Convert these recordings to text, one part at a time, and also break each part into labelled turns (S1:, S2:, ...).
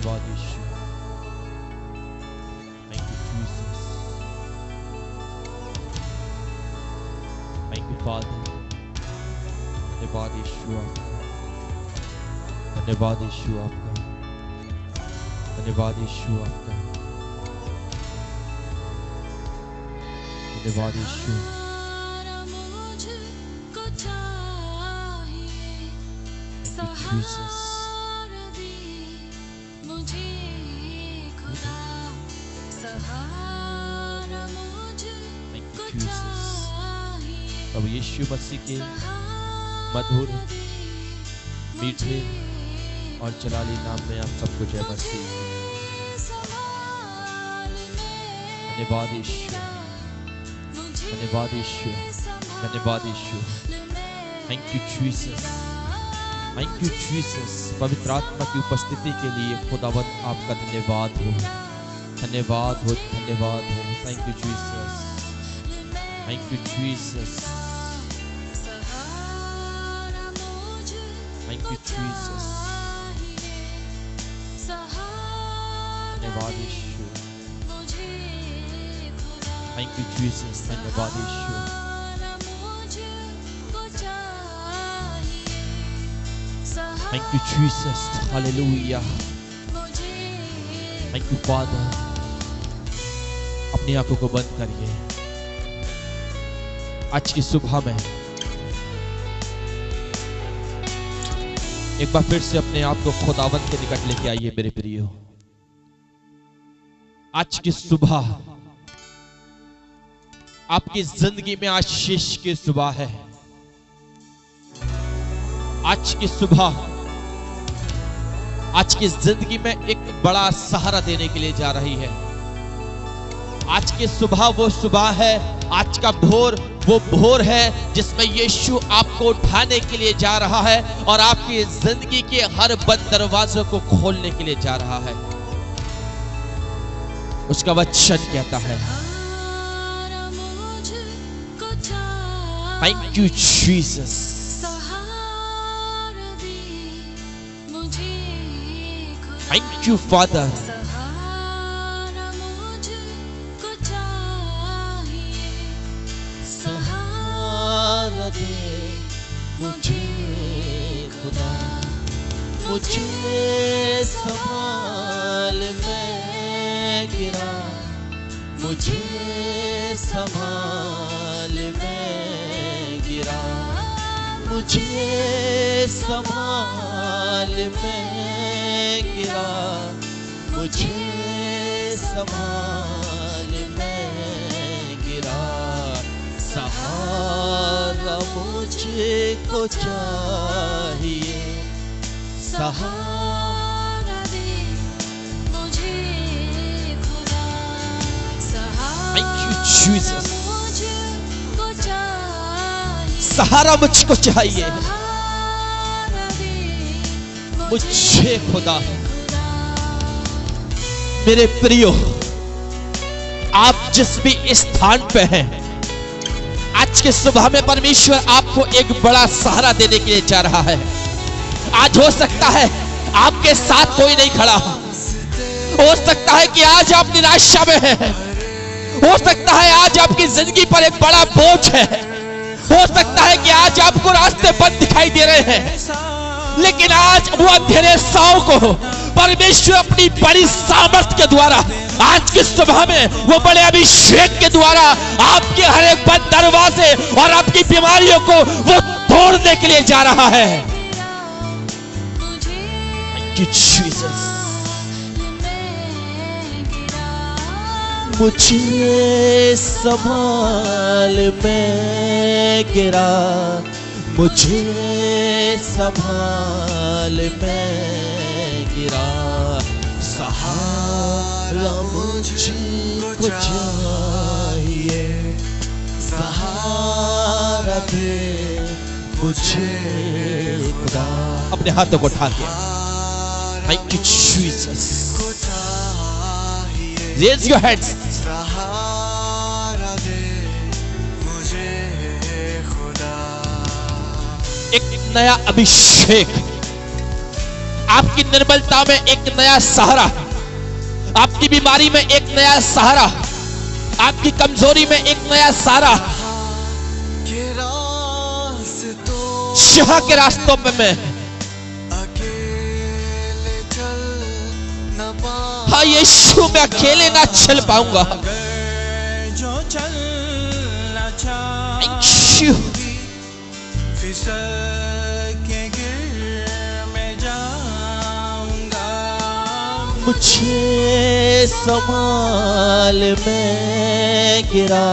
S1: धन्यवाद यीशु। Thank you Jesus, thank you father. धन्यवाद यीशु आपका, धन्यवाद यीशु आपका, धन्यवाद यीशु आपका, धन्यवाद यीशु। Thank you Jesus, thank you Jesus। प्रभु यीशु मसीह के मधुर मीठे और जलाली नाम में आप सबको जय मसीह। धन्यवाद यीशु, धन्यवाद यीशु, धन्यवाद यीशु। Thank you Jesus, thank you Jesus. पवित्र आत्मा की उपस्थिति के लिए खुदावंद आपका धन्यवाद हो, धन्यवाद हो, धन्यवाद हो। Thank you Jesus, thank you Jesus, thank you Jesus. धन्यवाद यीशु, थैंक यू जीसस, धन्यवाद यीशु। Thank you Jesus, hallelujah, thank you Father। अपनी आंखों को बंद करिए। आज की सुबह में एक बार फिर से अपने आप को खुदावंद के निकट लेके आइए मेरे प्रियो। आज की सुबह आपकी जिंदगी में आशीष की सुबह है। आज की सुबह आज की जिंदगी में एक बड़ा सहारा देने के लिए जा रही है। आज की सुबह वो सुबह है, आज का भोर वो भोर है जिसमें यीशु आपको उठाने के लिए जा रहा है और आपकी जिंदगी के हर बंद दरवाजों को खोलने के लिए जा रहा है। उसका वचन कहता है, thank you Jesus, thank you father. सहारा दे मुझे खुदा, मुझे संभाल मैं गिरा, मुझे संभाल मैं गिरा, मुझे संभाल मैं गिरा, मुझे संभाल मैं गिरा। सहारा मुझको चाहिए, सहारा दे मुझे खुदा, Thank you Jesus। सहारा मुझको चाहिए, मुझे खुदा। मेरे प्रियो, आप जिस भी स्थान पे हैं, आज के सुबह में परमेश्वर आपको एक बड़ा सहारा देने के लिए जा रहा है। आज हो सकता है आपके साथ कोई नहीं खड़ा, हो सकता है कि आज आप निराशा में हैं, हो सकता है आज आपकी जिंदगी पर एक बड़ा बोझ है, हो सकता है कि आज आपको रास्ते बंद दिखाई दे रहे हैं, लेकिन आज वो अंधेरे साओं को परमेश्वर अपनी बड़ी सामर्थ के द्वारा आज की सुबह में वो बड़े अभिषेक के द्वारा आपके हर एक बंद दरवाजे और आपकी बीमारियों को वो तोड़ने के लिए जा रहा है। Thank you Jesus। मुझे संभाल मैं गिरा, मुझे संभाल मैं गिरा। सहारा मुझको चाहिए, सहारा दे मुझे खुदा। अपने हाथों को उठा के thank you Jesus. Raise your hands। सहारा दे मुझे खुदा। एक नया अभिषेक आपकी निर्बलता में एक नया सहारा, आपकी बीमारी में एक नया सहारा, आपकी कमजोरी में एक नया सहारा। शाह के रास्तों पे मैं हाँ यीशु, मैं अकेले ना चल पाऊंगा। मुझे संभाल, मैं गिरा,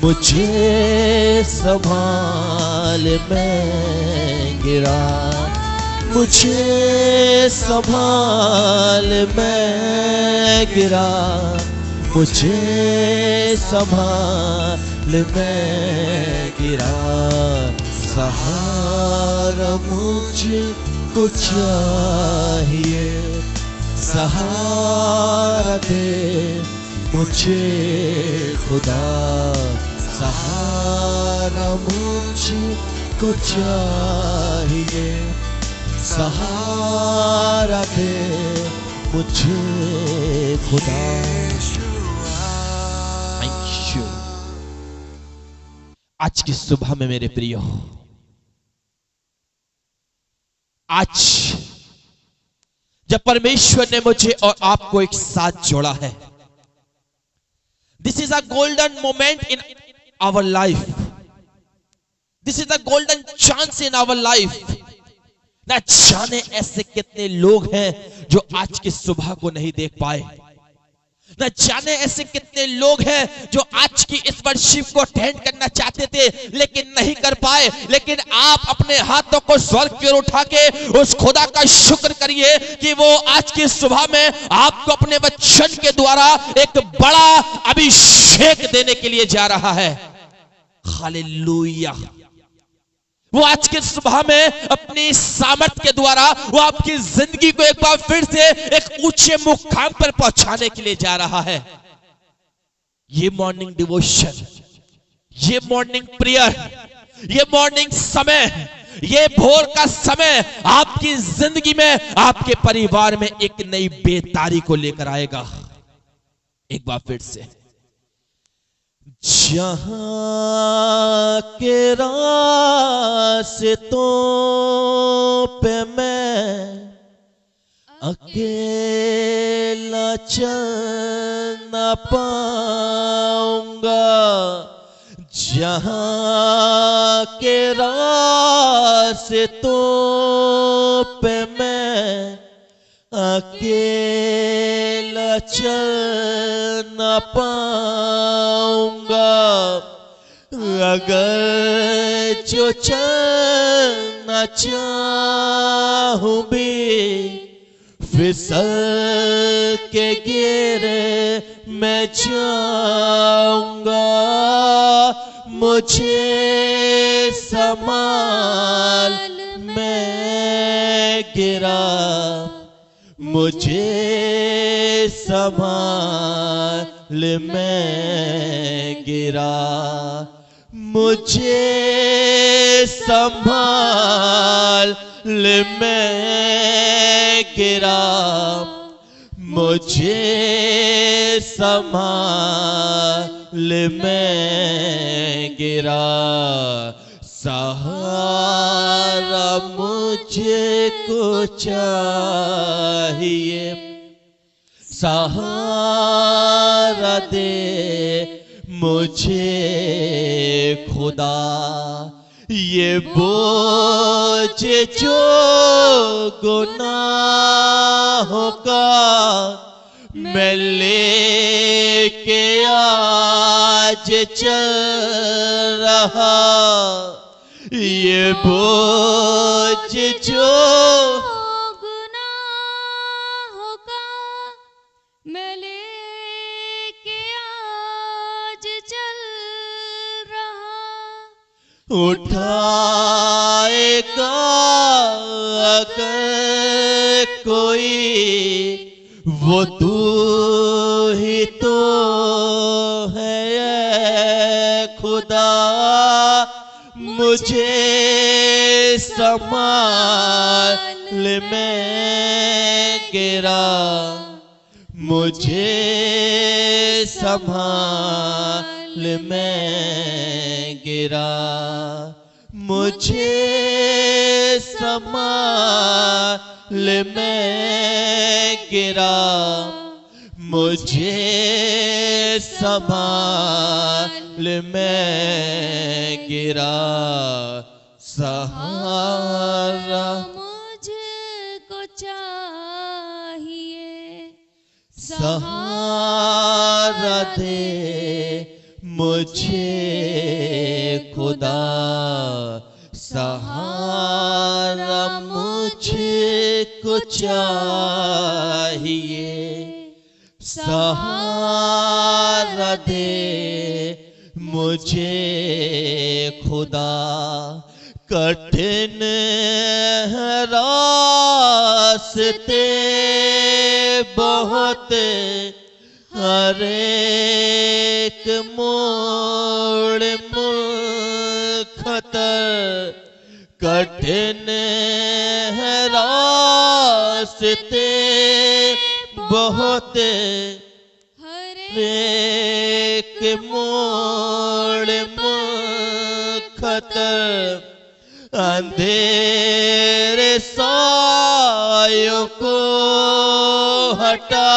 S1: मुझे संभाल, मैं गिरा, मुझे संभाल, मैं गिरा, मुझे संभाल, मैं गिरा। सहारा मुझको चाहिए, सहारा दे मुझे खुदा, सहारा मुझको चाहिए, सहारा दे मुझे खुदा। Thank you. आज की सुबह में मेरे प्रियो, आज जब परमेश्वर ने मुझे और आपको एक साथ जोड़ा है, this is a golden moment in our life, this is a golden chance in our life. ना जाने ऐसे कितने लोग हैं जो आज की सुबह को नहीं देख पाए, न जाने ऐसे कितने लोग हैं जो आज की इस वर्शिप को अटेंड करना चाहते थे लेकिन नहीं कर पाए। लेकिन आप अपने हाथों को स्वर्ग की ओर उठा के उस खुदा का शुक्र करिए कि वो आज की सुबह में आपको अपने वचन के द्वारा एक बड़ा अभिषेक देने के लिए जा रहा है। हालेलुया। वो आज के सुबह में अपनी सामर्थ के द्वारा वो आपकी जिंदगी को एक बार फिर से एक ऊंचे मुकाम पर पहुंचाने के लिए जा रहा है। ये मॉर्निंग डिवोशन, ये मॉर्निंग प्रेयर, ये मॉर्निंग समय, ये भोर का समय आपकी जिंदगी में, आपके परिवार में एक नई बेतारी को लेकर आएगा। एक बार फिर से, जहां के रास्तों पे मैं अकेला चल न पाऊंगा, जहां के रास्तों पे मैं अकेला चल न पाऊंगा, अगर जो चलना चाहूं भी फिसल के गिरे मैं जाऊंगा, मुझे संभाल, मैं गिरा, मुझे संभाल, मैं गिरा, मुझे संभाल, मैं गिरा, मुझे संभाल, मैं गिरा। सहारा मुझको चाहिए, सहारा दे मुझे खुदा, ये बोझ जो गुनाहों का मैं लेके आज चल रहा, ये बोझ जो
S2: गुनाहों का मैं लेके आज चल रहा,
S1: उठाएगा अगर कोई वो तू ही तो है खुदा, मुझे संभाल मैं गिरा, मुझे संभाल मैं गिरा, मुझे संभाल मैं गिरा, मुझे संभाल मैं गिरा। सहारा
S2: मुझको चाहिए,
S1: सहारा दे मुझे खुदा, सहारा मुझको चाहिए, सहारा दे मुझे खुदा। कठिन रास्ते बहुत, हर एक मोड़ खतर, कठिन रास्ते बहुत,
S2: हर
S1: एक मोड़ खतर, अंधेरे सायों को हटा,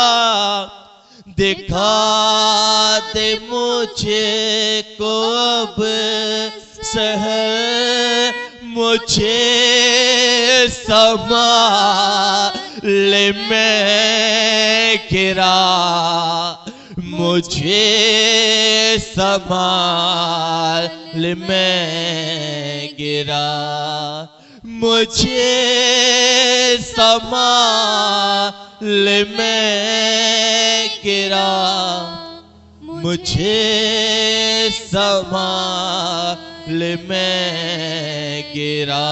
S1: दिखा दे मुझे को अब शहर, मुझे संभाल मैं गिरा, मुझे संभाल मैं गिरा, मुझे संभाल मैं गिरा, मुझे संभाल मैं गिरा।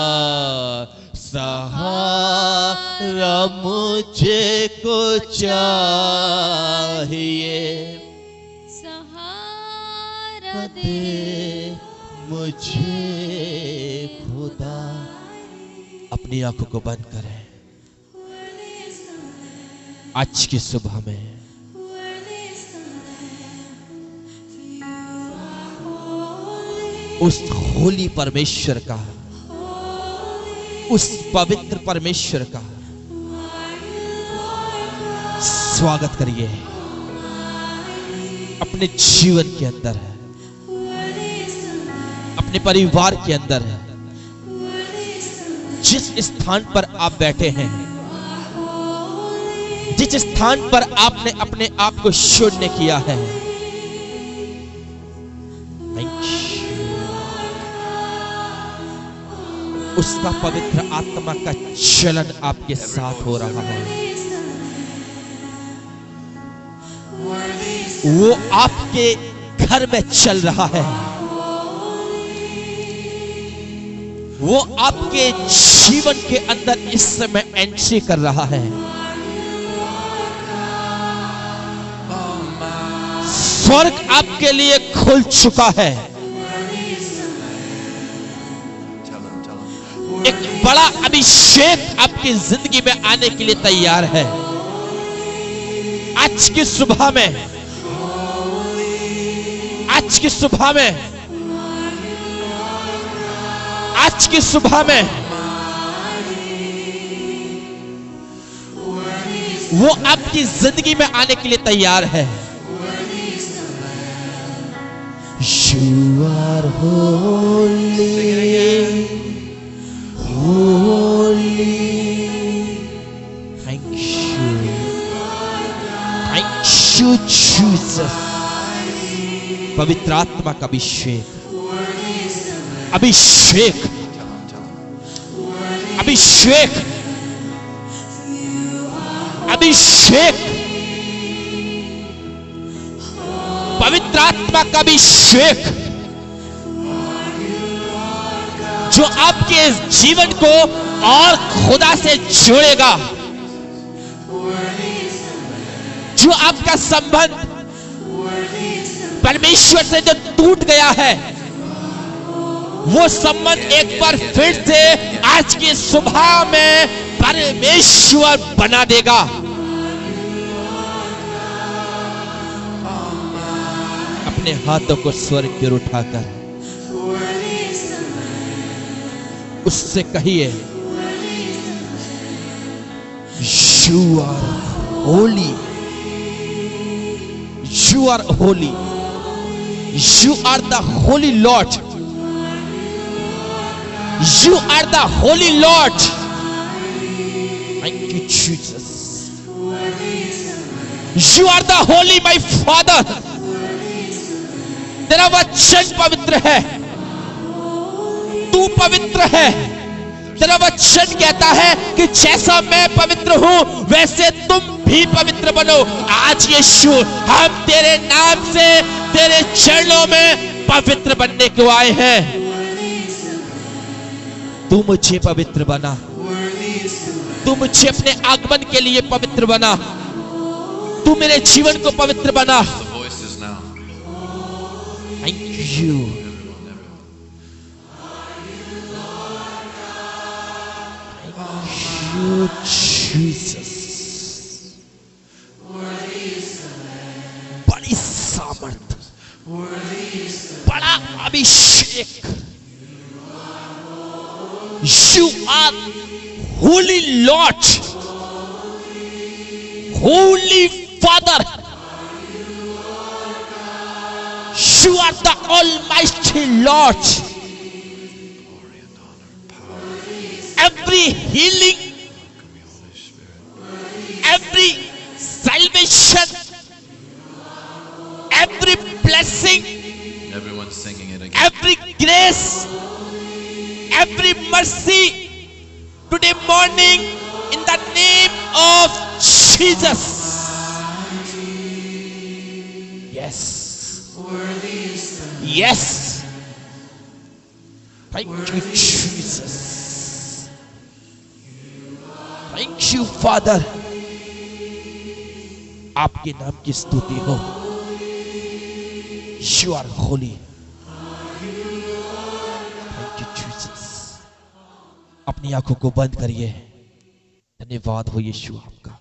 S1: सहारा मुझे को चाहिए,
S2: सहारा
S1: दे मुझे खुदा। अपनी आंखों को बंद करें। आज की सुबह में उस होली परमेश्वर का, उस पवित्र परमेश्वर का स्वागत करिए अपने जीवन के अंदर, अपने परिवार के अंदर, जिस स्थान पर आप बैठे हैं, जिस स्थान पर आपने अपने आप को शून्य किया है। उसका पवित्र आत्मा का चलन आपके साथ हो रहा है। वो आपके घर में चल रहा है, वो आपके जीवन के अंदर इस समय एंट्री कर रहा है। स्वर्ग आपके लिए खुल चुका है। एक बड़ा अभिषेक आपकी जिंदगी में आने के लिए तैयार है। आज की सुबह में, आज की सुबह में, आज की सुबह में वो आपकी जिंदगी में आने के लिए तैयार है। You are holy, holy. Thank you, Jesus. पवित्र आत्मा का अभिषेक, अभिषेक, अभिषेक, अभिषेक, पवित्र आत्मा का अभिषेक जो आपके जीवन को और खुदा से जोड़ेगा, जो आपका संबंध परमेश्वर से जो टूट गया है वो संबंध एक बार फिर से आज की सुबह में परमेश्वर बना देगा। अपने हाथों को स्वर्ग की ओर उठाकर उससे कहिए, You are holy. You are holy. You are the holy Lord. You are the holy Lord. Thank you, Jesus. You are the holy, my Father. तेरा वचन पवित्र है, तू पवित्र है। तेरा वचन कहता है कि जैसा मैं पवित्र हूं वैसे तुम भी पवित्र बनो। आज यीशु, हम तेरे नाम से तेरे चरणों में पवित्र बनने को आए हैं। तू मुझे पवित्र बना, तू मुझे अपने आगमन के लिए पवित्र बना, तू मेरे जीवन को पवित्र बना। Thank you. Jesus, बड़ी सामर्थ, बड़ा अभिषेक। You are holy Lord, holy Father. You are the Almighty Lord. Every healing, every salvation, every blessing,
S3: everyone's singing it again.
S1: every grace, every mercy today morning in the name of Jesus. Yes. Yes. Thank you, Jesus. Thank you, Father. आपके नाम की स्तुति हो। You are holy. Thank you, Jesus. अपनी आंखों को बंद करिए। धन्यवाद हो यीशु आपका।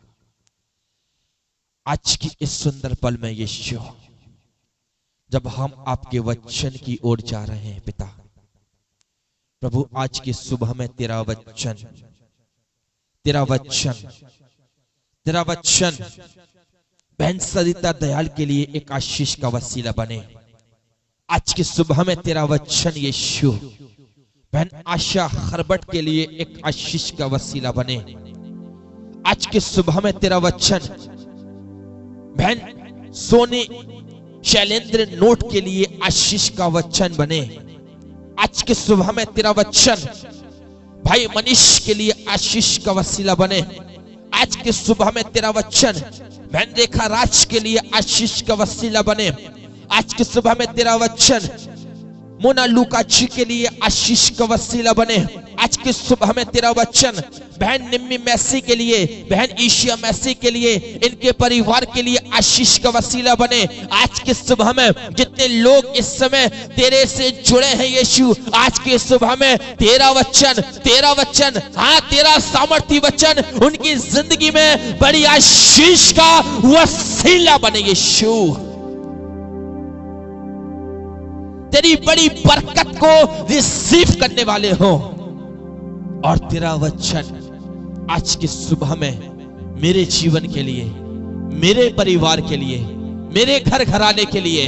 S1: आज की इस सुंदर पल में यीशु, जब हम आपके वचन की ओर जा रहे हैं पिता प्रभु, आज की सुबह में तेरा वचन बहन सरिता दयाल के लिए एक आशीष का वसीला बने। आज की सुबह में तेरा वचन यीशु बहन आशा खरबट के लिए एक आशीष का वसीला बने। आज की सुबह में तेरा वचन बहन सोने शैलेंद्र नोट के लिए आशीष का वचन बने। आज की सुबह में तेरा वचन भाई मनीष के लिए आशीष का वसीला बने। आज की सुबह में तेरा वचन बहन रेखा राज के लिए आशीष का वसीला बने। आज की सुबह में तेरा वचन मोना लूका जी के लिए आशीष का वसीला बने। आज की सुबह में तेरा वचन बहन निम्मी मैसी के लिए, बहन ईशिया मैसी के लिए, इनके परिवार के लिए आशीष का वसीला बने। आज की सुबह में जितने लोग इस समय तेरे से जुड़े हैं यीशु, आज की सुबह में तेरा वचन हाँ तेरा सामर्थी वचन उनकी जिंदगी में बड़ी आशीष का वसीला बने। यीशु तेरी बड़ी बरकत को रिसीव करने वाले हो और तेरा वचन आज की सुबह में मेरे जीवन के लिए, मेरे परिवार के लिए, मेरे घर घराने के लिए,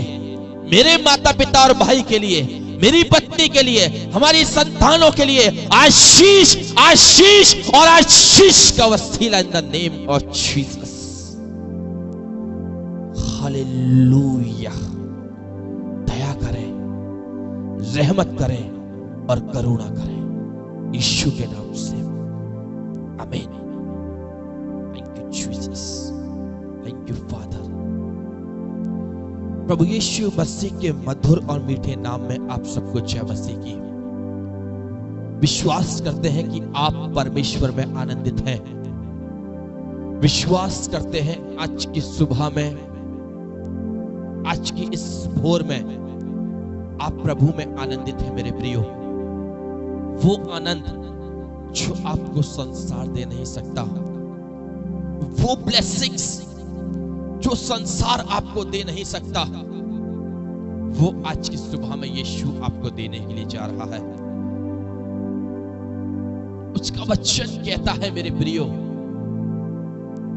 S1: मेरे माता पिता और भाई के लिए, मेरी पत्नी के लिए, हमारी संतानों के लिए आशीष आशीष और आशीष का वसीला in the name of Jesus. हालेलुया। दया करें, रहमत करें और करुणा करें यीशु के नाम से, आमीन। Thank you Jesus, thank you father. प्रभु यीशु मसीह के मधुर और मीठे नाम में आप सबको जय मसीह की। विश्वास करते हैं कि आप परमेश्वर में आनंदित हैं। विश्वास करते हैं आज की सुबह में, आज की इस भोर में आप प्रभु में आनंदित हैं मेरे प्रियो। वो आनंद जो आपको संसार दे नहीं सकता, वो ब्लेसिंग्स जो संसार आपको दे नहीं सकता, वो आज की सुबह में यीशु आपको देने के लिए जा रहा है। उसका वचन कहता है मेरे प्रियो,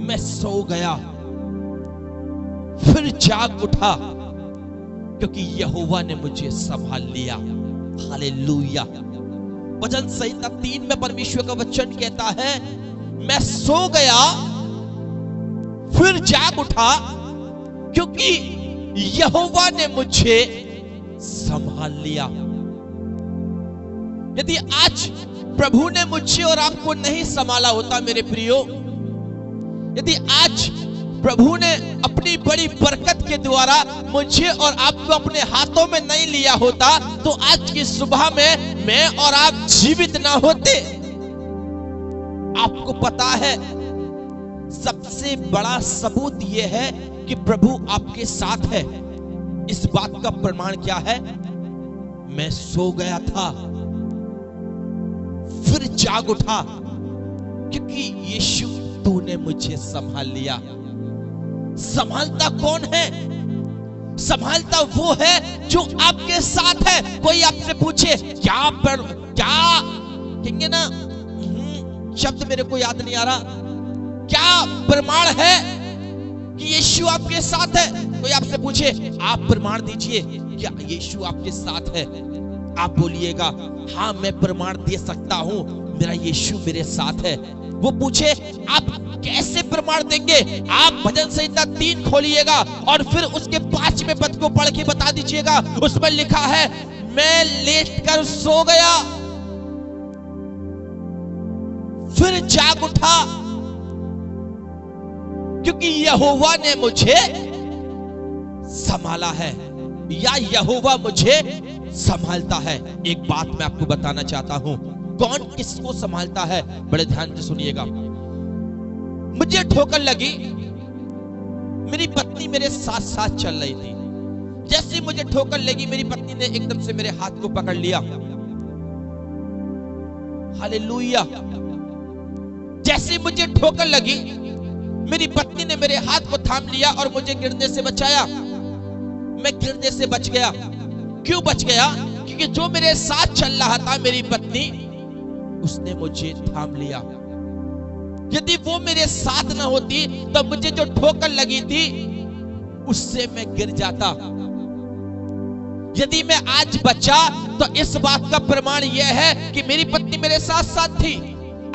S1: मैं सो गया फिर जाग उठा क्योंकि यहोवा ने मुझे संभाल लिया। हालेलुया। भजन संहिता 3 में परमेश्वर का वचन कहता है, मैं सो गया फिर जाग उठा क्योंकि यहोवा ने मुझे संभाल लिया। यदि आज प्रभु ने मुझे और आपको नहीं संभाला होता मेरे प्रियो, यदि आज प्रभु ने अपनी बड़ी बरकत के द्वारा मुझे और आपको अपने हाथों में नहीं लिया होता, तो आज की सुबह में मैं और आप जीवित ना होते। आपको पता है सबसे बड़ा सबूत यह है कि प्रभु आपके साथ है। इस बात का प्रमाण क्या है? मैं सो गया था फिर जाग उठा क्योंकि यीशु तूने मुझे संभाल लिया। संभालता कौन है? संभालता वो है जो आपके साथ है। कोई आपसे पूछे क्या कहेंगे ना, शब्द मेरे को याद नहीं आ रहा, क्या प्रमाण है कि यीशु आपके साथ है? कोई आपसे पूछे आप प्रमाण दीजिए क्या यीशु आपके साथ है, आप बोलिएगा हाँ मैं प्रमाण दे सकता हूं, मेरा यीशु मेरे साथ है। वो पूछे आप कैसे प्रमाण देंगे? आप भजन संहिता 3 खोलिएगा और फिर उसके 5वें पद को पढ़ के बता दीजिएगा। उसमें लिखा है, मैं लेटकर सो गया फिर जाग उठा क्योंकि यहोवा ने मुझे संभाला है, या यहोवा मुझे संभालता है। एक बात मैं आपको बताना चाहता हूं, कौन किसको संभालता है, बड़े ध्यान से सुनिएगा। मुझे ठोकर लगी, मेरी पत्नी मेरे साथ साथ चल रही थी। जैसे मुझे ठोकर लगी, मेरी पत्नी ने एकदम से मेरे हाथ को पकड़ लिया। हालेलुया। जैसे मुझे ठोकर लगी, मेरी पत्नी ने मेरे हाथ को थाम लिया और मुझे गिरने से बचाया। मैं गिरने से बच गया। क्यों बच गया? क्योंकि जो मेरे साथ चल रहा था, मेरी पत्नी, उसने मुझे थाम लिया। यदि वो मेरे साथ ना होती तो मुझे जो ठोकर लगी थी उससे मैं गिर जाता। यदि मैं आज बचा तो इस बात का प्रमाण यह है कि मेरी पत्नी मेरे साथ साथ थी।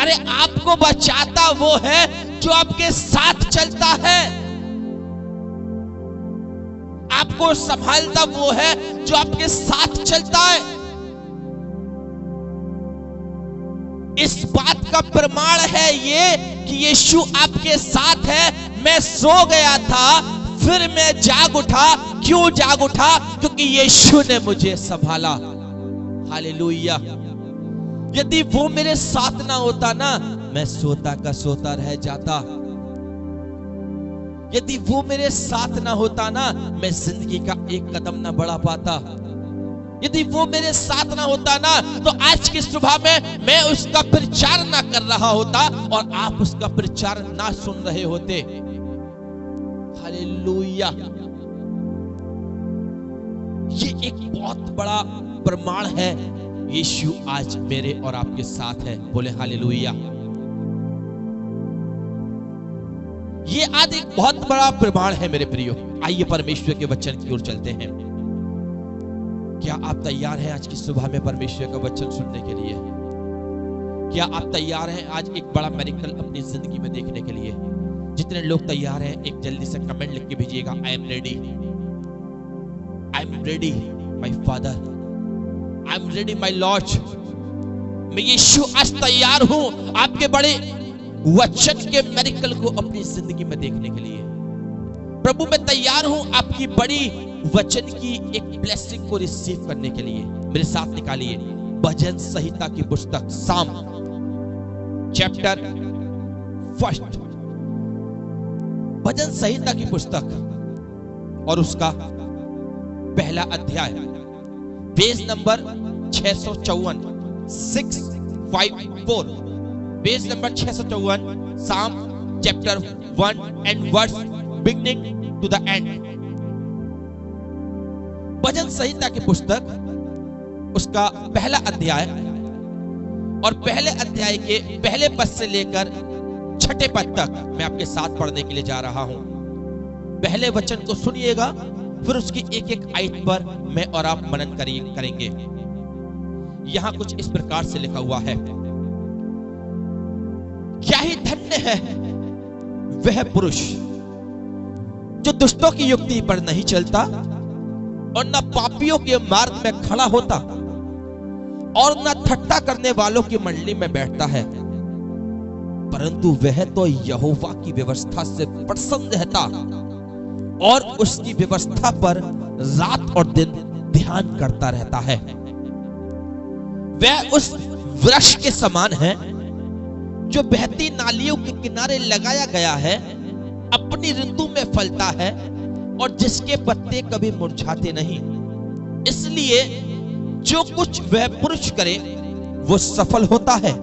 S1: अरे आपको बचाता वो है जो आपके साथ चलता है, आपको संभालता वो है जो आपके साथ चलता है। इस बात का प्रमाण है ये कि यीशु आपके साथ है। मैं सो गया था फिर मैं जाग उठा। क्यों जाग उठा? क्योंकि यीशु ने मुझे संभाला। हालेलुया। यदि वो मेरे साथ ना होता ना, मैं सोता का सोता रह जाता। यदि वो मेरे साथ ना होता ना, मैं जिंदगी का एक कदम ना बढ़ा पाता। यदि वो मेरे साथ ना होता ना, तो आज की सुबह में मैं उसका प्रचार ना कर रहा होता और आप उसका प्रचार ना सुन रहे होते। हालेलुया। ये एक बहुत बड़ा प्रमाण है, यीशु आज मेरे और आपके साथ है। बोले हालेलुया। ये आज एक बहुत बड़ा प्रमाण है मेरे प्रियो। आइए परमेश्वर के वचन की ओर चलते हैं। क्या आप तैयार हैं आज की सुबह में परमेश्वर का वचन सुनने के लिए? क्या आप तैयार हैं आज एक बड़ा मेरिकल अपनी जिंदगी में देखने के लिए? जितने लोग तैयार हैं एक जल्दी से कमेंट लिख के भेजिएगा, I am ready, I am ready my father, I am ready my Lord. मैं यीशु आज तैयार हूं आपके बड़े वचन के मेरिकल को अपनी जिंदगी में देखने के लिए। प्रभु मैं तैयार हूं आपकी बड़ी वचन की एक ब्लेसिंग को रिसीव करने के लिए। मेरे साथ निकालिए भजन संहिता की पुस्तक साम चैप्टर 1, भजन संहिता की पुस्तक और उसका पहला अध्याय, page number 654। 654, page number 654, psalm chapter 1 and verse beginning to the end. भजन संहिता की पुस्तक, उसका पहला अध्याय और पहले अध्याय के पहले पद से लेकर छठे पद तक मैं आपके साथ पढ़ने के लिए जा रहा हूं। पहले वचन को सुनिएगा, फिर उसकी एक एक आयत पर मैं और आप मनन करेंगे। यहां कुछ इस प्रकार से लिखा हुआ है, क्या ही धन्य है वह पुरुष जो दुष्टों की युक्ति पर नहीं चलता और न पापियों के मार्ग में खड़ा होता और न ठट्ठा करने वालों की मंडली में बैठता है, परंतु वह तो यहोवा की व्यवस्था से प्रसन्न रहता और उसकी व्यवस्था पर रात और दिन ध्यान करता रहता है। वह उस वृक्ष के समान है जो बहती नालियों के किनारे लगाया गया है, अपनी ऋतु में फलता है और जिसके पत्ते कभी मुरझाते नहीं। इसलिए जो कुछ वह पुरुष करे वो सफल होता है।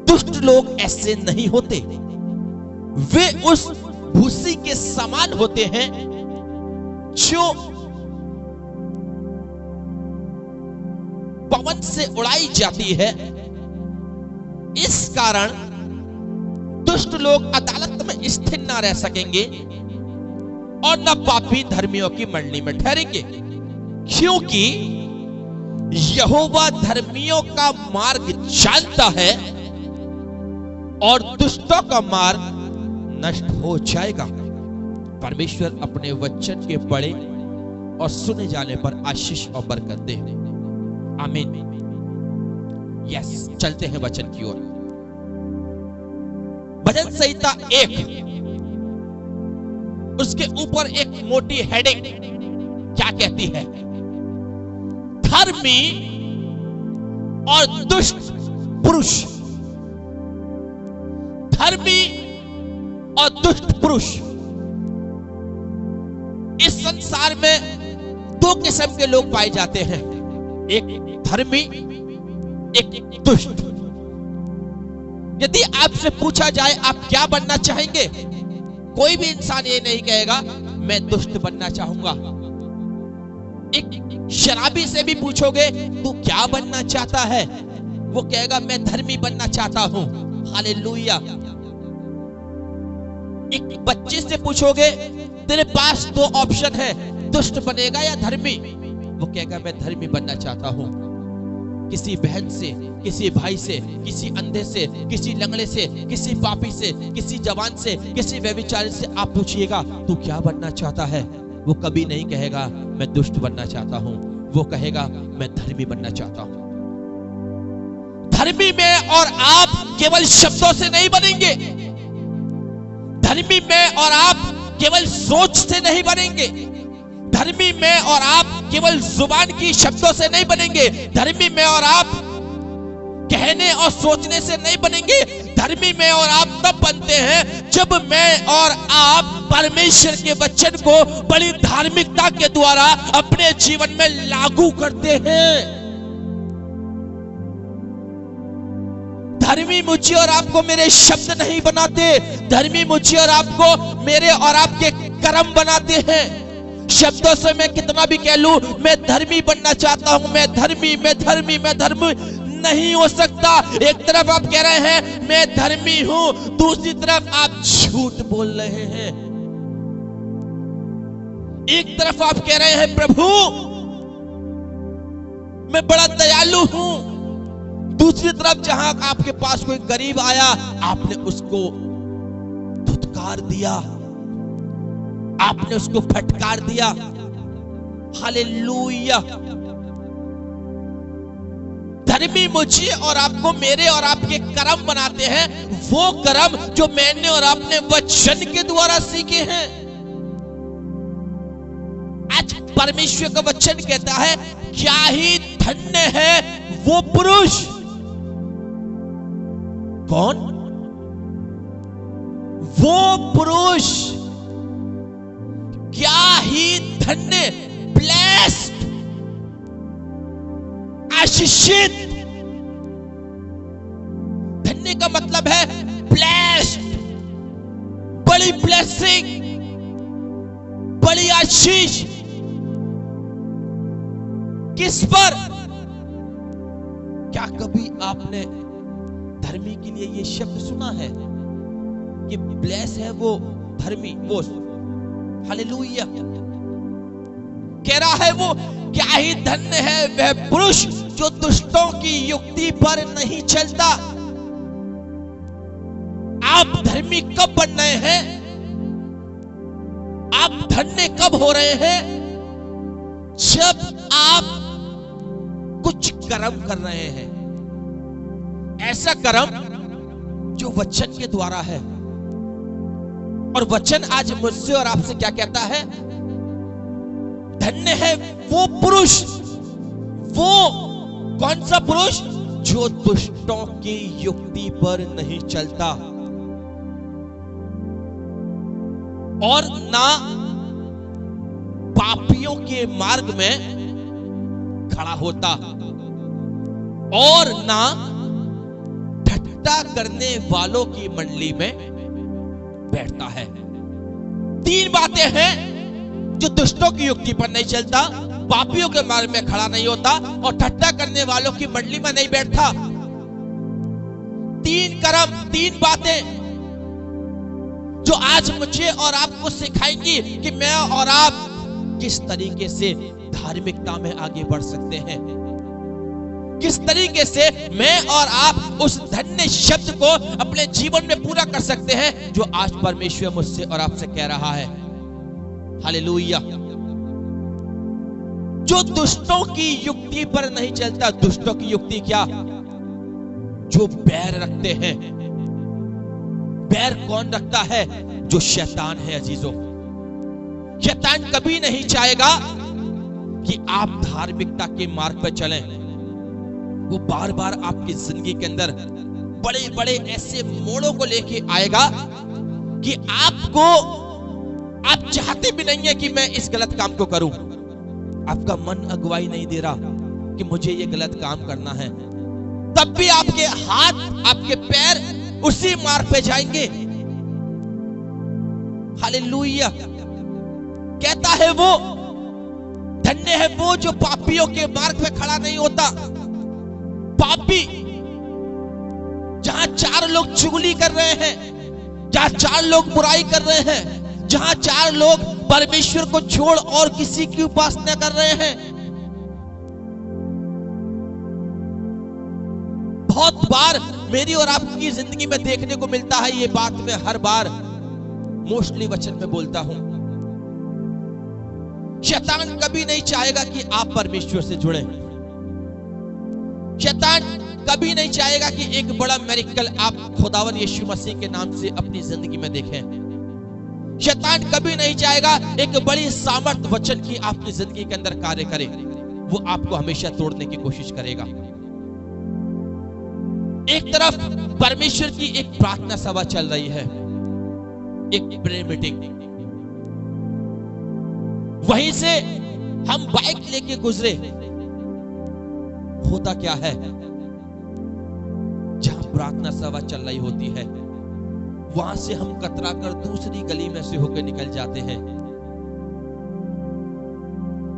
S1: दुष्ट लोग ऐसे नहीं होते, वे उस भूसी के समान होते हैं जो पवन से उड़ाई जाती है। इस कारण दुष्ट लोग अदालत में स्थिर न रह सकेंगे और न पापी धर्मियों की मंडली में ठहरेंगे, क्योंकि यहोवा धर्मियों का मार्ग जानता है और दुष्टों का मार्ग नष्ट हो जाएगा। परमेश्वर अपने वचन के पढ़े और सुने जाने पर आशीष और बरकत दे। आमीन। यस, चलते हैं वचन की ओर। भजन संहिता 1, उसके ऊपर एक मोटी हेडिंग क्या कहती है? धर्मी और दुष्ट पुरुष। धर्मी और दुष्ट पुरुष। इस संसार में दो किस्म के लोग पाए जाते हैं, एक धर्मी, एक दुष्ट। यदि आपसे पूछा जाए आप क्या बनना चाहेंगे, कोई भी इंसान ये नहीं कहेगा मैं दुष्ट बनना चाहूंगा। एक शराबी से भी पूछोगे तू क्या बनना चाहता है, वो कहेगा मैं धर्मी बनना चाहता हूं। हालेलुया। एक बच्चे से पूछोगे तेरे पास दो ऑप्शन है, दुष्ट बनेगा या धर्मी, वो कहेगा मैं धर्मी बनना चाहता हूं। किसी बहन से, किसी भाई से, किसी अंधे से, किसी लंगड़े से, किसी पापी से, किसी जवान से, किसी व्यभिचारी से आप पूछिएगा तू क्या बनना चाहता है, वो कभी नहीं कहेगा मैं दुष्ट बनना चाहता हूं, वो कहेगा मैं धर्मी बनना चाहता हूं। धर्मी में और आप केवल शब्दों से नहीं बनेंगे, धर्मी में और आप केवल सोच से नहीं बनेंगे, धर्मी में और आप केवल जुबान की शब्दों से नहीं बनेंगे, धर्मी में और आप कहने और सोचने से नहीं बनेंगे। धर्मी में और आप तब बनते हैं जब मैं और आप परमेश्वर के वचन को बड़ी धार्मिकता के द्वारा अपने जीवन में लागू करते हैं। धर्मी मुझे और आपको मेरे शब्द नहीं बनाते, धर्मी मुझे और आपको मेरे और आपके कर्म बनाते हैं। शब्दों से मैं कितना भी कह लूं मैं धर्मी बनना चाहता हूं, मैं धर्मी, मैं धर्मी, मैं धर्मी, नहीं हो सकता। एक तरफ आप कह रहे हैं मैं धर्मी हूं, दूसरी तरफ आप झूठ बोल रहे हैं। एक तरफ आप कह रहे हैं प्रभु मैं बड़ा दयालु हूं, दूसरी तरफ जहां आपके पास कोई गरीब आया आपने उसको धुतकार दिया, आपने उसको फटकार दिया। हालेलुया। धर्मी मुझे और आपको मेरे और आपके कर्म बनाते हैं, वो कर्म जो मैंने और आपने वचन के द्वारा सीखे हैं। आज परमेश्वर का वचन कहता है क्या ही धन्य है वो पुरुष। कौन? वो पुरुष। क्या ही धन्य, ब्लेस्ड, आशीषित। धन्य का मतलब है ब्लेस्ड, बड़ी ब्लेसिंग, बड़ी आशीष। किस पर? क्या कभी आपने धर्मी के लिए यह शब्द सुना है कि ब्लेस है वो धर्मी, वो हालेलुया कह रहा है वो, क्या ही धन्य है वह पुरुष जो दुष्टों की युक्ति पर नहीं चलता। आप धर्मी कब बन रहे हैं? आप धन्य कब हो रहे हैं? जब आप कुछ कर्म कर रहे हैं, ऐसा कर्म जो वचन के द्वारा है। और वचन आज मुझसे और आपसे क्या कहता है? धन्य है वो पुरुष, वो कौन सा पुरुष जो दुष्टों की युक्ति पर नहीं चलता और ना पापियों के मार्ग में खड़ा होता और ना ठट्टा करने वालों की मंडली में बैठता है। तीन बातें हैं जो दुष्टों की युक्ति पर नहीं चलता, पापियों के मार्ग में खड़ा नहीं होता और ठट्टा करने वालों की मंडली में नहीं बैठता। तीन कर्म, तीन बातें जो आज मुझे और आपको सिखाएंगी कि मैं और आप किस तरीके से धार्मिकता में आगे बढ़ सकते हैं, किस तरीके से मैं और आप उस धन्य शब्द को अपने जीवन में पूरा कर सकते हैं जो आज परमेश्वर मुझसे और आपसे कह रहा है। हालेलुया। जो दुष्टों की युक्ति पर नहीं चलता। दुष्टों की युक्ति क्या? जो बैर रखते हैं। बैर कौन रखता है? जो शैतान है अजीजों। शैतान कभी नहीं चाहेगा कि आप धार्मिकता के मार्ग पर चलें। वो बार बार आपकी जिंदगी के अंदर बड़े बड़े ऐसे मोड़ों को लेके आएगा कि आप चाहते भी नहीं है कि मैं इस गलत काम को करूं। आपका मन अगुवाई नहीं दे रहा कि मुझे ये गलत काम करना है, तब भी आपके हाथ, आपके पैर उसी मार्ग पे जाएंगे। हालेलुया। कहता है वो, धन्य है वो जो पापियों के मार्ग में खड़ा नहीं होता। पापी जहां चार लोग चुगली कर रहे हैं, जहां चार लोग बुराई कर रहे हैं, जहां चार लोग परमेश्वर को छोड़ और किसी की उपासना कर रहे हैं। बहुत बार मेरी और आपकी जिंदगी में देखने को मिलता है ये बात। मैं हर बार मोस्टली वचन में बोलता हूं, शैतान कभी नहीं चाहेगा कि आप परमेश्वर से जुड़ें। शैतान कभी नहीं चाहेगा कि एक बड़ा मिरेकल आप खुदावन यीशु मसीह के नाम से अपनी जिंदगी में देखें। शैतान कभी नहीं चाहेगा एक बड़ी सामर्थ वचन की आपकी जिंदगी के अंदर कार्य करे। वो आपको हमेशा तोड़ने की कोशिश करेगा। एक तरफ परमेश्वर की एक प्रार्थना सभा चल रही है, एक प्रेयर मीटिंग, वहीं से हम बाइक लेके गुजरे। होता क्या है, जहां प्रार्थना सभा चल रही होती है वहां से हम कतरा कर दूसरी गली में से होकर निकल जाते हैं।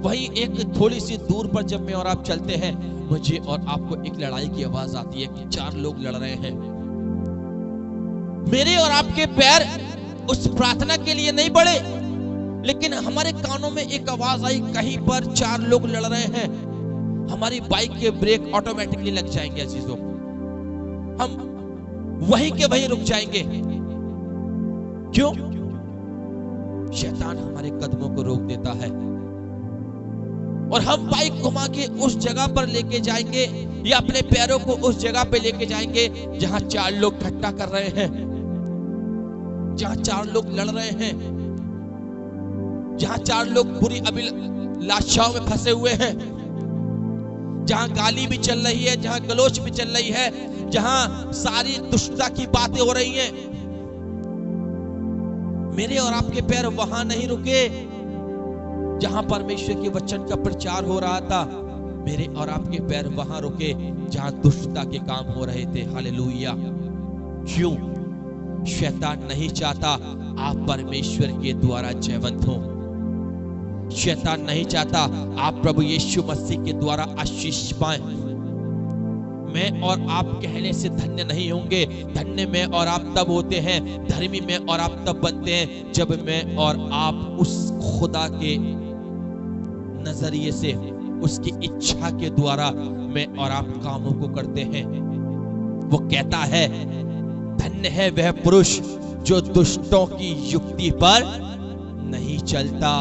S1: वहीं एक थोड़ी सी दूर पर जब मैं और आप चलते हैं, मुझे और आपको एक लड़ाई की आवाज आती है कि चार लोग लड़ रहे हैं। मेरे और आपके पैर उस प्रार्थना के लिए नहीं बढ़े, लेकिन हमारे कानों में एक आवाज आई, कहीं पर चार लोग लड़ रहे हैं। हमारी बाइक के ब्रेक ऑटोमेटिकली लग जाएंगे अजीजों, हम वहीं के वहीं रुक जाएंगे। क्यों? शैतान हमारे कदमों को रोक देता है और हम बाइक घुमा के उस जगह पर लेके जाएंगे या अपने पैरों को उस जगह पे लेके जाएंगे जहां चार लोग ठट्टा कर रहे हैं, जहां चार लोग लड़ रहे हैं, जहां चार लोग बुरी अभिलाषाओं में फंसे हुए हैं, जहां गाली भी चल रही है, जहां गलोच भी चल रही है, जहां सारी दुष्टता की बातें हो रही हैं। मेरे और आपके पैर वहां नहीं रुके जहां परमेश्वर के वचन का प्रचार हो रहा था, मेरे और आपके पैर वहां रुके जहां दुष्टता के काम हो रहे थे। हालेलुया। क्यों? शैतान नहीं चाहता आप परमेश्वर के द्वारा जयवंत हो। शैतान नहीं चाहता आप प्रभु यीशु मसीह के द्वारा आशीष पाएं। मैं और आप कहने से धन्य नहीं होंगे। धन्य मैं और आप तब होते हैं, धर्मी मैं और आप तब बनते हैं जब मैं और आप उस खुदा के नजरिए से, उसकी इच्छा के द्वारा मैं और आप कामों को करते हैं। वो कहता है धन्य है वह पुरुष जो दुष्टों की युक्ति पर नहीं चलता।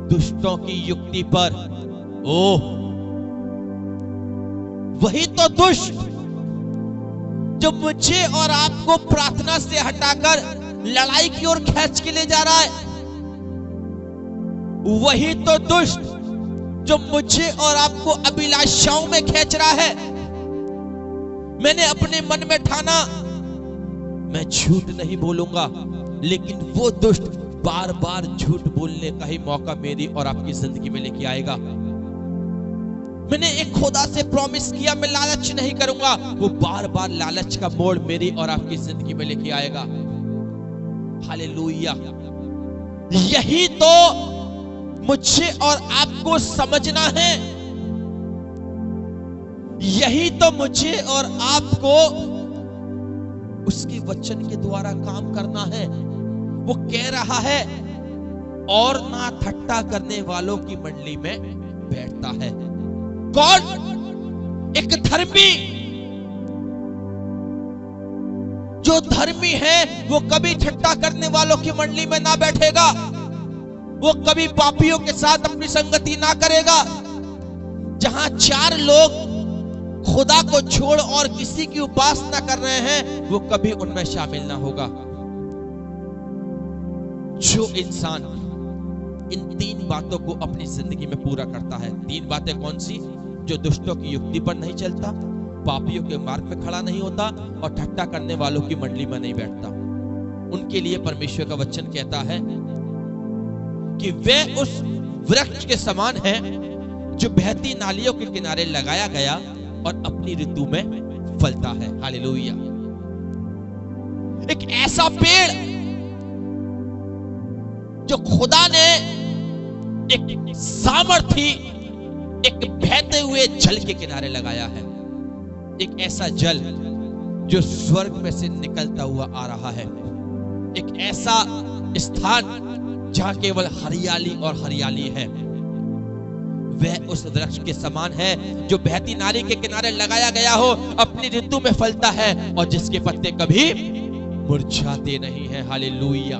S1: दुष्टों की युक्ति पर, ओह वही तो दुष्ट जो मुझे और आपको प्रार्थना से हटाकर लड़ाई की ओर खींच के ले जा रहा है। वही तो दुष्ट जो मुझे और आपको अभिलाषाओं में खींच रहा है। मैंने अपने मन में ठाना मैं झूठ नहीं बोलूंगा, लेकिन वो दुष्ट बार बार झूठ बोलने का ही मौका मेरी और आपकी जिंदगी में लेके आएगा। मैंने एक खुदा से प्रॉमिस किया मैं लालच नहीं करूंगा, वो बार बार लालच का मोड़ मेरी और आपकी जिंदगी में लेके आएगा। हालेलुया। यही तो मुझे और आपको समझना है। यही तो मुझे और आपको उसके वचन के द्वारा काम करना है। वो कह रहा है और ना ठट्टा करने वालों की मंडली में बैठता है। कौन? एक धर्मी। जो धर्मी है वो कभी ठट्टा करने वालों की मंडली में ना बैठेगा। वो कभी पापियों के साथ अपनी संगति ना करेगा। जहां चार लोग खुदा को छोड़ और किसी की उपासना कर रहे हैं, वो कभी उनमें शामिल ना होगा। जो इंसान इन तीन बातों को अपनी जिंदगी में पूरा करता है। तीन बातें कौन सी? जो दुष्टों की युक्ति पर नहीं चलता, पापियों के मार्ग पे खड़ा नहीं होता और ठट्टा करने वालों की मंडली में नहीं बैठता। उनके लिए परमेश्वर का वचन कहता है कि वे उस वृक्ष के समान हैं जो बहती नालियों के किनारे लगाया गया और अपनी ऋतु में फलता है। हालेलुया। एक ऐसा पेड़ जो खुदा ने एक सामर्थी, एक बहते हुए जल के किनारे लगाया है। एक ऐसा जल जो स्वर्ग में से निकलता हुआ आ रहा है। एक ऐसा स्थान जहां केवल हरियाली और हरियाली है। वह उस वृक्ष के समान है जो बहती नाली के किनारे लगाया गया हो, अपनी ऋतु में फलता है और जिसके पत्ते कभी मुरझाते नहीं हैं। हालेलुया।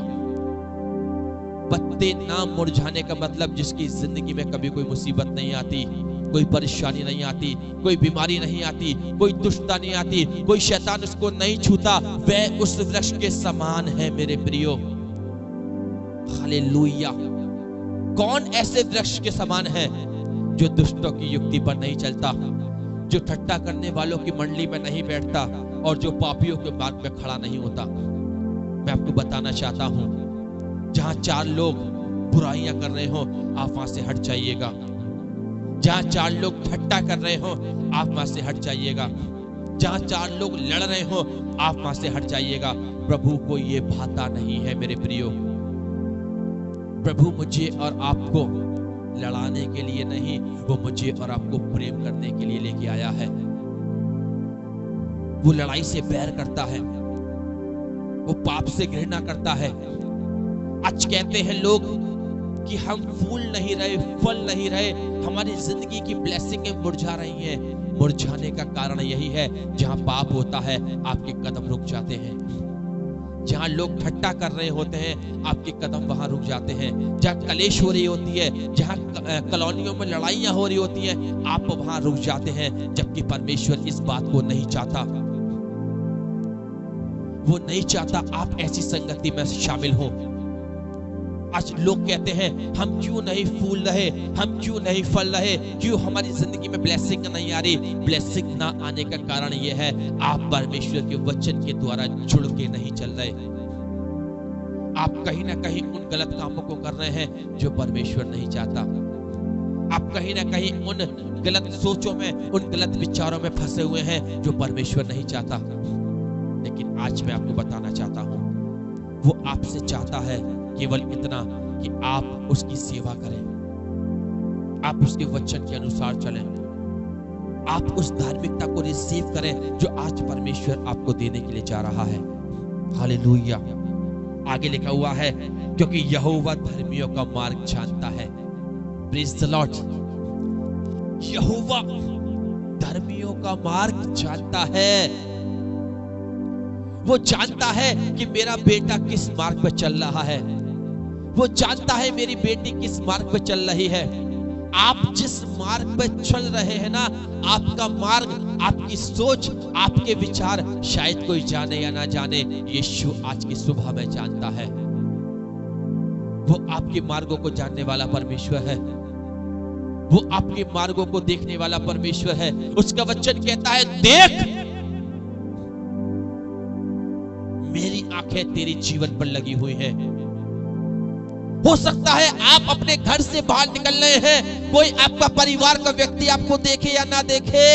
S1: पत्ते ना मुरझाने का मतलब जिसकी जिंदगी में कभी कोई मुसीबत नहीं आती, कोई परेशानी नहीं आती, कोई बीमारी नहीं आती, कोई दुष्टता नहीं आती, कोई शैतान उसको नहीं छूता, वह उस वृक्ष के समान है मेरे प्रियो। हालेलुया। कौन ऐसे वृक्ष के समान है? जो दुष्टों की युक्ति पर नहीं चलता, जो ठट्टा करने वालों की मंडली में नहीं बैठता और जो पापियों के मार्ग में खड़ा नहीं होता। मैं आपको बताना चाहता हूं, जहां चार लोग बुराइयां कर रहे हो, आप वहां से हट जाइएगा। जहां चार लोग ठट्टा कर रहे हो, आप वहां से हट जाइएगा। जहां चार लोग लड़ रहे हो, आप वहां से हट जाइएगा। प्रभु को यह भाता नहीं है मेरे प्रियो। प्रभु मुझे और आपको लड़ाने के लिए नहीं, वो मुझे और आपको प्रेम करने के लिए लेके आया है। वो लड़ाई से बैर करता है, वो पाप से घृणा करता है। आज कहते हैं लोग कि हम फूल नहीं रहे, फल नहीं रहे, हमारी जिंदगी की ब्लेसिंगें मुरझा रही हैं। मुरझाने का कारण यही है, जहां पाप होता है आपके कदम रुक जाते हैं। जहां लोग ठट्टा कर रहे होते हैं, आपके कदम वहां रुक जाते हैं। जहां कलेश हो रही होती है, जहां कॉलोनियों में लड़ाइयां हो रही होती हैं, आप वहां रुक जाते हैं। जबकि परमेश्वर इस बात को नहीं चाहता। वो नहीं चाहता आप ऐसी संगति में शामिल हो। आज लोग कहते हैं हम क्यों नहीं फूल रहे, हम क्यों नहीं फल रहे, क्यों हमारी जिंदगी में ब्लेसिंग नहीं आ रही। ब्लेसिंग ना आने का कारण यह है, आप परमेश्वर के वचन के द्वारा जुड़ के नहीं चल रहे। आप कहीं ना कहीं उन गलत कामों को कर रहे हैं जो परमेश्वर नहीं चाहता। आप कहीं ना कहीं उन गलत सोचों में, उन गलत विचारों में फंसे हुए हैं जो परमेश्वर नहीं चाहता। लेकिन आज मैं आपको बताना चाहता हूं, वो आपसे चाहता है केवल इतना कि आप उसकी सेवा करें, आप उसके वचन के अनुसार चलें, आप उस धार्मिकता को रिसीव करें जो आज परमेश्वर आपको देने के लिए जा रहा है। हालेलुया। आगे लिखा हुआ है, क्योंकि यहोवा धर्मियों का मार्ग जानता है। Praise the Lord. यहोवा धर्मियों का मार्ग जानता है। वो जानता है कि मेरा बेटा किस मार्ग पे चल रहा है, वो जानता है मेरी बेटी किस मार्ग पे चल रही है। आप जिस मार्ग पे चल रहे हैं ना, आपका मार्ग, आपकी सोच, आपके विचार शायद कोई जाने या ना जाने, यीशु आज की सुबह में जानता है। वो आपके मार्गों को जानने वाला परमेश्वर है, वो आपके मार्गों को देखने वाला परमेश्वर है। उसका वचन कहता है, देख मेरी आंखें तेरी जीवन पर लगी हुई हैं। हो सकता है आप अपने घर से बाहर निकल रहे हैं, कोई आपका परिवार का व्यक्ति आपको देखे या ना देखे।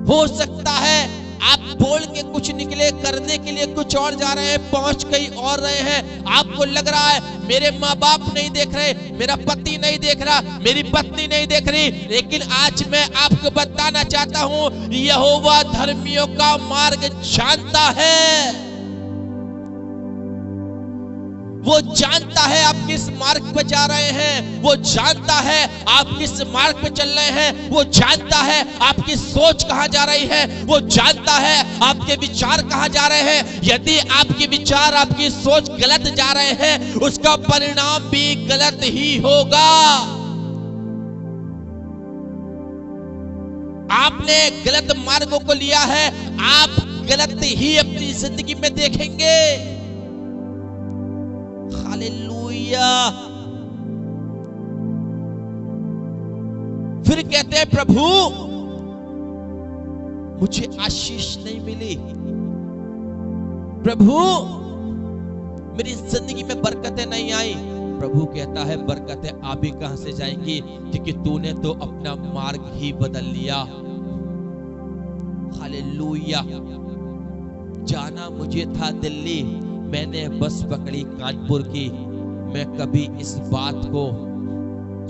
S1: हो सकता है आप बोल के कुछ निकले, करने के लिए कुछ और जा रहे हैं, पहुंच कहीं और रहे हैं। आपको लग रहा है मेरे माँ बाप नहीं देख रहे, मेरा पति नहीं देख रहा, मेरी पत्नी नहीं देख रही। लेकिन आज मैं आपको बताना चाहता हूं, यहोवा धर्मियों का मार्ग जानता है। वो जानता है आप किस मार्ग पे जा रहे हैं, वो जानता है आप किस मार्ग पे चल रहे हैं, वो जानता है आपकी सोच कहां जा रही है, वो जानता है आपके विचार कहां जा रहे हैं। यदि आपके विचार, आपकी सोच गलत जा रहे हैं, उसका परिणाम भी गलत ही होगा। आपने गलत मार्गों को लिया है, आप गलत ही अपनी जिंदगी में देखेंगे। हालेलुया। फिर कहते हैं, प्रभु मुझे आशीष नहीं मिली, प्रभु मेरी जिंदगी में बरकतें नहीं आई। प्रभु कहता है, बरकतें आ भी कहां से जाएंगी, क्योंकि तूने तो अपना मार्ग ही बदल लिया। हालेलुया। जाना मुझे था दिल्ली, मैंने बस पकड़ी कानपुर की। मैं कभी इस बात को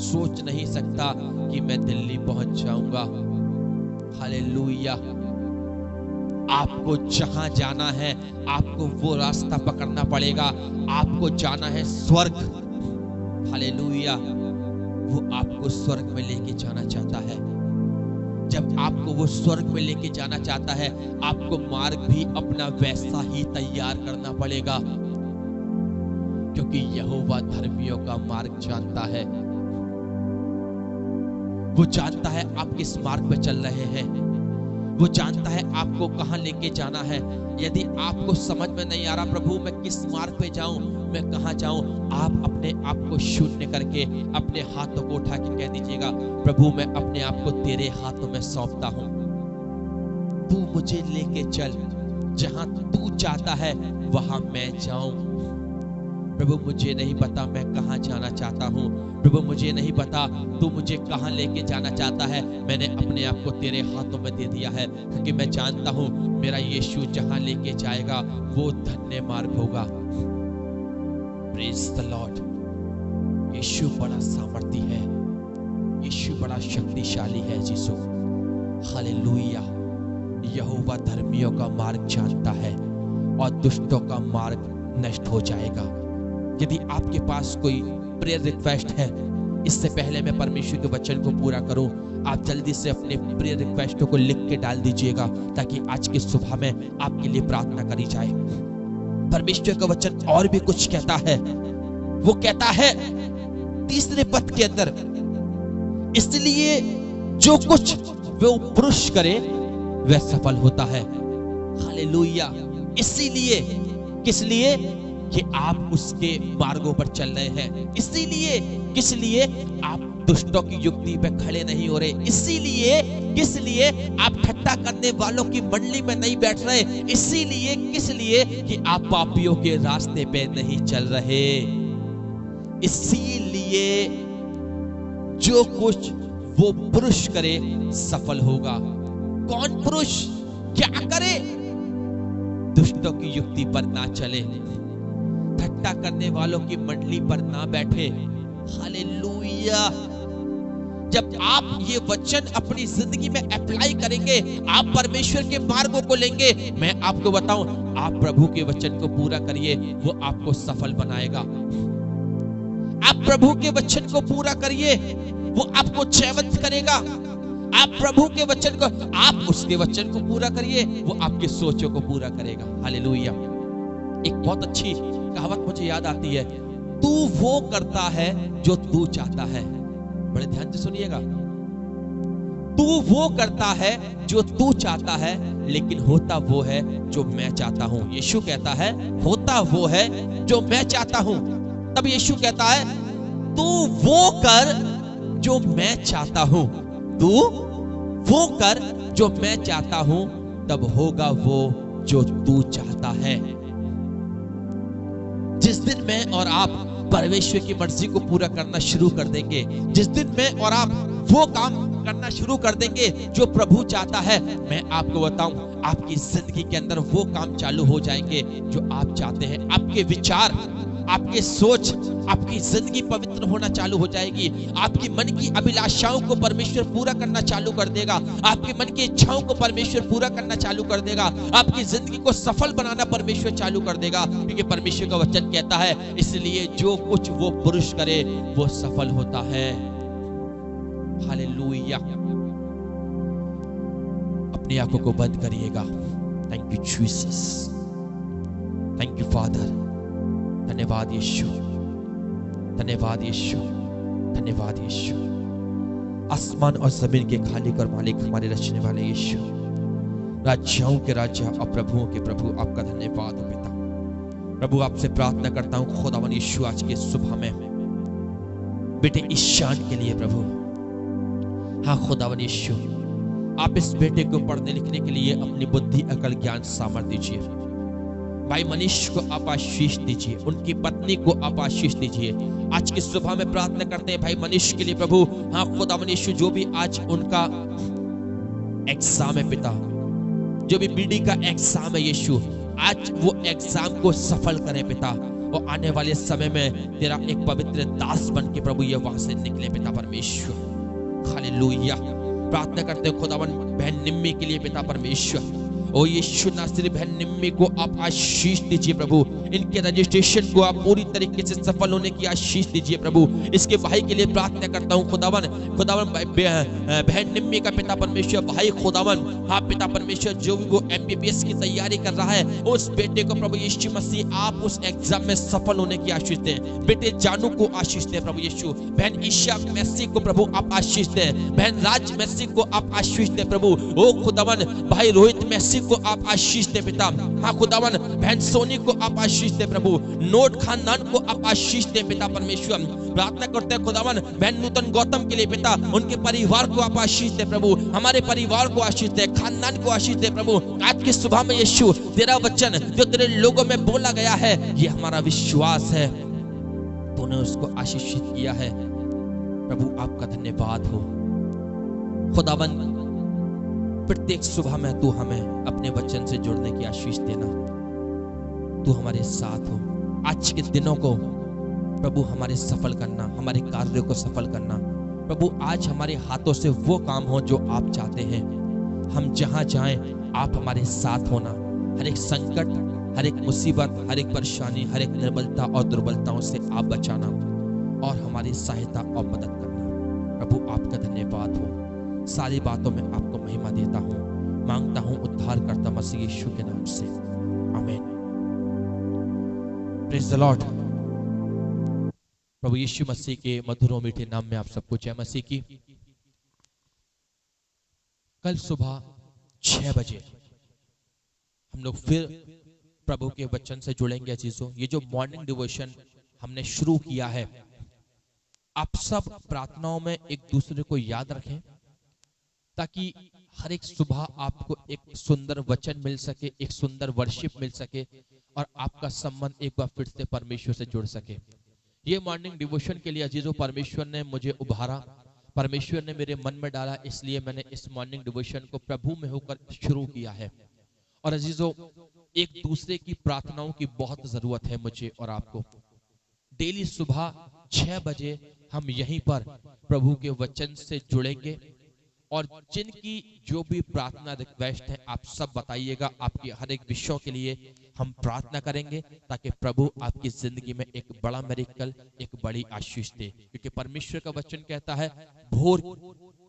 S1: सोच नहीं सकता कि मैं दिल्ली पहुंच जाऊंगा। हालेलुया। आपको जहां जाना है, आपको वो रास्ता पकड़ना पड़ेगा। आपको जाना है स्वर्ग। हालेलुया। वो आपको स्वर्ग में लेके जाना चाहता है। जब आपको वो स्वर्ग में लेके जाना चाहता है, आपको मार्ग भी अपना वैसा ही तैयार करना पड़ेगा, क्योंकि यहोवा धर्मियों का मार्ग जानता है। वो जानता है आप किस मार्ग पे चल रहे हैं, वो जानता है आपको कहां लेके जाना है। यदि आपको समझ में नहीं आ रहा, प्रभु मैं किस मार्ग पे जाऊं, मैं कहां जाऊं, आप अपने आप को शून्य करके अपने हाथों को उठा के कह दीजिएगा, प्रभु मैं अपने आप को तेरे हाथों में सौंपता हूं। तू मुझे लेके चल, जहां तू चाहता है वहां मैं जाऊं। प्रभु मुझे नहीं पता मैं कहां जाना चाहता हूं, प्रभु मुझे नहीं पता तू मुझे कहां लेके जाना चाहता है। मैंने अपने आप को तेरे हाथों में दे दिया है, क्योंकि मैं जानता हूं मेरा यीशु जहां लेके जाएगा वो धन्य मार्ग होगा। Praise the Lord. यीशु बड़ा सामर्थी है, यीशु बड़ा शक्तिशाली है। यीशु हालेलुया। यहोवा धर्मियों का मार्ग जानता है और दुष्टों का मार्ग नष्ट हो जाएगा। यदि आपके पास कोई प्रेयर रिक्वेस्ट है, इससे पहले मैं परमेश्वर के वचन को पूरा करूं, आप जल्दी से अपने प्रेयर रिक्वेस्टों को लिख के डाल दीजिएगा, ताकि आज की सुबह में आपके लिए प्रार्थना करी जाए। परमेश्वर का वचन और भी कुछ कहता है। वो कहता है 3 पद के अंदर, इसलिए जो कुछ वो पुरुष करे वह सफल होता है। हालेलुया। इसीलिए, किस लिए? कि आप उसके मार्गों पर चल रहे हैं। इसीलिए, किस लिए? आप दुष्टों की युक्ति पे खड़े नहीं हो रहे। इसीलिए, किस लिए? आप ठट्टा करने वालों की मंडली में नहीं बैठ रहे। इसीलिए, किस लिए? कि आप पापियों के रास्ते पे नहीं चल रहे। इसीलिए जो कुछ वो पुरुष करे सफल होगा। कौन पुरुष क्या करे? दुष्टों की युक्ति पर ना चले, ठट्टा करने वालों की मंडली पर ना बैठे। हालेलुया। जब आप ये वचन अपनी जिंदगी में अप्लाई करेंगे, आप परमेश्वर के मार्गों को लेंगे, मैं आपको बताऊं, आप प्रभु के वचन को पूरा करिए, वो आपको सफल बनाएगा। आप प्रभु के वचन को पूरा करिए, वो आपको जयवंत करेगा। आप प्रभु के वचन को, आप उसके वचन को पूरा करिए, वो आपकी सोचों को पूरा करेगा। हालेलुया। एक बहुत अच्छी कहावत मुझे याद आती है, तू वो करता है जो तू चाहता है। बड़े ध्यान से सुनिएगा। तू वो करता है जो तू चाहता है, लेकिन होता वो है जो मैं चाहता हूं। यीशु कहता है होता वो है जो मैं चाहता हूं। तब यीशु कहता है तू वो कर जो मैं चाहता हूं। तू वो कर जो मैं चाहता हूं, तब होगा वो जो तू चाहता है। जिस दिन मैं और आप परमेश्वर की मर्जी को पूरा करना शुरू कर देंगे, जिस दिन मैं और आप वो काम करना शुरू कर देंगे जो प्रभु चाहता है, मैं आपको बताऊं, आपकी जिंदगी के अंदर वो काम चालू हो जाएंगे जो आप चाहते हैं। आपके विचार, आपके सोच, आपकी जिंदगी पवित्र होना चालू हो जाएगी। आपकी मन की अभिलाषाओं को परमेश्वर पूरा करना चालू कर देगा। आपके मन की इच्छाओं को परमेश्वर पूरा करना चालू कर देगा। आपकी जिंदगी को सफल बनाना परमेश्वर चालू कर देगा, क्योंकि परमेश्वर का वचन कहता है, इसलिए जो कुछ वो पुरुष करे वो सफल होता है। हालेलुया। अपनी आंखों को बंद करिएगा। Thank you Jesus, thank you father. धन्यवाद यीशु, धन्यवाद यीशु, धन्यवाद यीशु। आसमान और जमीन के खालिक और मालिक हमारे रचने वाले यीशु, राजाओं के राजा और प्रभुओं के प्रभु, आपका धन्यवाद हो पिता। प्रभु आपसे प्रार्थना करता हूं खुदावन यीशु, आज के सुबह में बेटे ईशान के लिए प्रभु, हाँ खुदावन यीशु, आप इस बेटे को पढ़ने लिखने के लिए अपनी बुद्धि, अकल, ज्ञान, सामर्थ्य दीजिए। भाई मनीष को आप आशीष दीजिए, उनकी पत्नी को आप आशीष दीजिए। आज की सुबह में प्रार्थना करते हैं भाई मनीष के लिए प्रभु, हाँ खुदावन यीशु, जो भी आज उनका एग्जाम है पिता, जो भी बीडी का एग्जाम है यीशु, आज वो एग्जाम को सफल करें पिता, और आने वाले समय में तेरा एक पवित्र दास बन के प्रभु ये वहां से निकले पिता परमेश्वर। हालेलुया। प्रार्थना करते हैं खुदावन बहन निम्मी के लिए पिता परमेश्वर, ओ यीशु नासरी बहन निम्मी को आप आशीष दीजिए प्रभु। इनके रजिस्ट्रेशन को आप पूरी तरीके से सफल होने की आशीष दीजिए प्रभु। इसके भाई के लिए प्रार्थना करता हूँ खुदावन, खुदावन बहन निम्मी का पिता परमेश्वर भाई खुदावन, हाँ पिता परमेश्वर, जो भी वो MBBS की तैयारी कर रहा है, उस बेटे को प्रभु यीशु मसीह आप उस एग्जाम में सफल होने की आशीष दें। बेटे जानू को आशीष दें प्रभु यीशु। बहन ईशा मैसी को प्रभु आप आशीष दें। बहन राज मैसी को आप आशीष दें प्रभु। ओ खुदावन भाई रोहित मैसी को आप आशीष दें पिता, हाँ खुदावन बहन सोनी को आप आशीष दें प्रभु। नोट खानदान को आप आशीष दें पिता परमेश्वर। प्रार्थना करते हैं खुदावन बहन नूतन गौतम के लिए पिता, उनके परिवार को आप आशीष दें प्रभु। हमारे परिवार को आशीष दें, खानदान को आशीष दें प्रभु। आज की सुबह में यीशु तेरा वचन जो तेरे लोगों में बोला गया है, ये हमारा विश्वास है, तूने उसको आशीषित किया है प्रभु। आपका धन्यवाद हो खुदावन। प्रत्येक सुबह में तू हमें अपने वचन से जुड़ने की आशीष देना, तू हमारे साथ हो। आज के दिनों को प्रभु हमारे सफल करना, हमारे कार्यों को सफल करना प्रभु। आज हमारे हाथों से वो काम हो जो आप चाहते हैं। हम जहां जाएं आप हमारे साथ होना। हर एक संकट, हर एक मुसीबत, हर एक परेशानी, हर एक निर्बलता और दुर्बलताओं से आप बचाना और हमारी सहायता और मदद करना प्रभु। आपका धन्यवाद हो। सारी बातों में आपको महिमा देता हूं, मांगता हूं उद्धारकर्ता मसीह यीशु के नाम से, आमीन। Praise the Lord. प्रभु यीशु मसीह के मधुर और मीठे नाम में आप सबको जय मसीह की। कल सुबह 6 बजे हम लोग फिर प्रभु के वचन से जुड़ेंगे अजीजों। ये जो मॉर्निंग डिवोशन हमने शुरू किया है, आप सब प्रार्थनाओं में एक दूसरे को याद रखें, ताकि हर एक सुबह आपको एक सुंदर वचन मिल सके, एक सुंदर वर्शिप मिल सके, और आपका संबंध एक बार फिर से परमेश्वर से जुड़ सके। ये मॉर्निंग डिवोशन के लिए अजीजों परमेश्वर ने मुझे उभारा, परमेश्वर ने मेरे मन में डाला, इसलिए मैंने इस मॉर्निंग डिवोशन को प्रभु में होकर शुरू किया है। और अजीजों, एक दूसरे की प्रार्थनाओं की बहुत जरूरत है मुझे और आपको। डेली सुबह 6 बजे हम यहीं पर प्रभु के वचन से जुड़ेंगे और जिनकी जो भी प्रार्थना रिक्वेस्ट है आप सब बताइएगा। आपके हर एक विषयों के लिए हम प्रार्थना करेंगे ताकि प्रभु आपकी जिंदगी में एक बड़ा मिरेकल, एक बड़ी आशीष दे। क्योंकि परमेश्वर का वचन कहता है भोर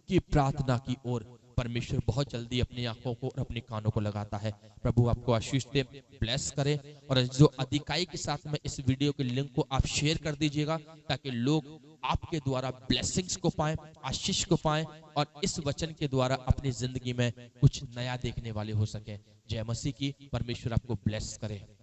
S1: की प्रार्थना की ओर परमेश्वर बहुत जल्दी अपनी आंखों को और अपने कानों को लगाता है। प्रभु आपको आशीष दे, ब्लेस करे। और जो अधिकाई के साथ में इस वीडियो के लिंक को आप शेयर कर दीजिएगा ताकि लोग आपके द्वारा ब्लेसिंग्स को पाएं, आशीष को पाएं और इस वचन के द्वारा अपनी जिंदगी में कुछ नया देखने वाले हो सके। जय मसीह की। परमेश्वर आपको ब्लेस करे।